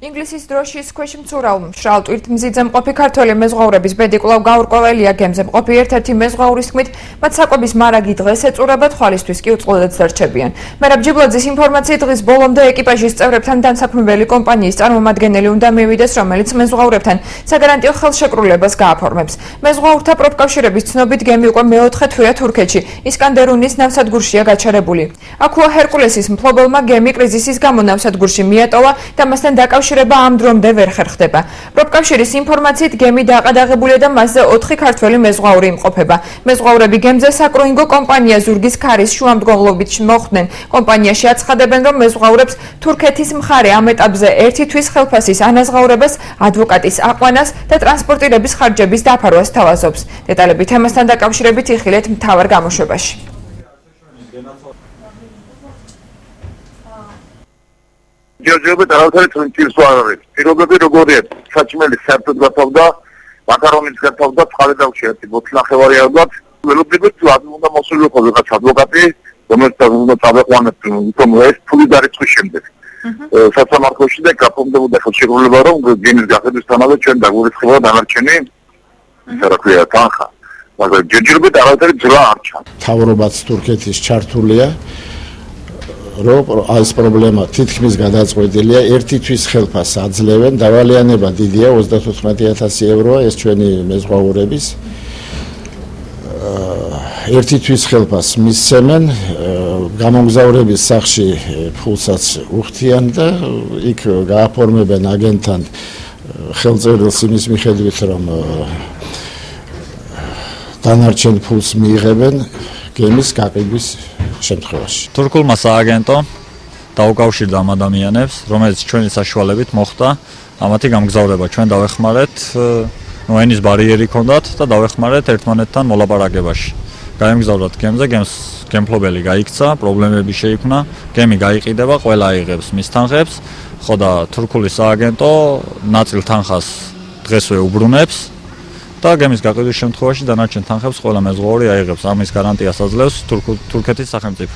ინგლისის დროშის ქვეშ მცურავ მშრალ ტვირთმზიძე მყოფი ქართველი მეზღვაურების ბედი კვლავ გაურკვეველია გემზე მყოფი ერთ-ერთი მეზღვაურის თქმით, მათ საკვების მარაგი დღეს ეწურებათ, ხვალისთვის კი უწყლოდაც დარჩებიან. მერაბ ჯიბლაძის ინფორმაციით დღის ბოლომდე ეკიპაჟის წევრებთან დამსაქმებელი კომპანიის წარმომადგენელი უნდა მივიდეს, რომელიც მეზღვაურებთან საგარანტიო ხელშეკრულებას გააფორმებს. მეზღვაურთა პროფკავშირების ცნობით გემი უკვე მეოთხე თვეა თურქეთში, ისკანდერუნის ნავსადგურშია გაჩერებული. აქუა ჰერკულესის მფლობელმა გემი კრიზისის გამო ნავსადგურში მიატოვა და მასთან დაკავშირება ამ დრომდე ვერ ხერხდება. პროფკავშირის ინფორმაციით გემი დაყადაღებულია და მასზე 4 ქართველი მეზღვაური იმყოფება. მეზღვაურები გემზე საკრუინგო კომპანია ზურგის ქარის შუამდგომლობით მოხვდნენ. კომპანიაში აცხადებენ, რომ მეზღვაურებს თურქეთის მხარე ამ ეტაპზე 1 თვის ხელფასის ანაზღაურებას, ადვოკატის აყვანას და ტრანსპორტირების ხარჯების დაფარვას თავაზობს. დეტალები თემასთან დაკავშირებით იხილეთ მთავარ გამოშვებაში. ჯერჯერობით არავითარი თვინტირს არ არის. პირობები როგორია? საჭმელი საერთოდ გათავდა, მაკარონიც გათავდა, წყალი დავშიათ, ბოთლახევარი ალბათ. ველოდებით უნდა მოსულიყო რაღაც ადვოკატი, რომელსაც უნდა წავეყვანოთ, თუმცა ეს ფული დარიცხვის შემდეგ. სასამართლოში და გაფორმდებოდა ხელშეკრულება, რომ გემის გახედვისთანავე ჩვენ დაგვირიცხება დანარჩენი რა ქვია თანხა. მაგრამ ჯერჯერობით არავითარი ძლა არ ჩანს. თავრობაც თურქეთის ჩართულია. რომ ეს პრობლემა თითქმის გადაწყვეტილია 1 თვის ხელფასს აძლევენ დავალიანება დიდია 34,000 ევროა ეს ჩვენი მეზღვაურების 1 თვის ხელფასს მისცემენ გამომგზავრების სახში ფულსაც უხდიან და იქ გააფორმებენ აგენტთან ხელწერილს იმის მიხედვით რომ დანარჩენ ფულს მიიღებენ გემის გაყიდვის შემთხვევაში. თურქულმა სააგენტო დაუკავშირდა ამ ადამიანებს, რომელიც ჩვენი საშუალებით მოხდა ამათი გამგზავრება. ჩვენ დავეხმარეთ, ენის ბარიერი ჰქონდათ და დავეხმარეთ ერთმანეთთან მოლაპარაკებაში. გაემგზავრათ გემზე, გემფლობელი გაიქცა, პრობლემები შეიქმნა, გემი გაიყიდება, ყველა აიღებს მის თანხებს, ხო და თურქული სააგენტო ნაწილ თანხას დღესვე უბრუნებს. და გემის გაყიდვის შემთხვევაში დანარჩენ თანხებს ყველა მეზღვაური აიღებს. ამის გარანტიას აძლევს თურქეთის სახელმწიფო.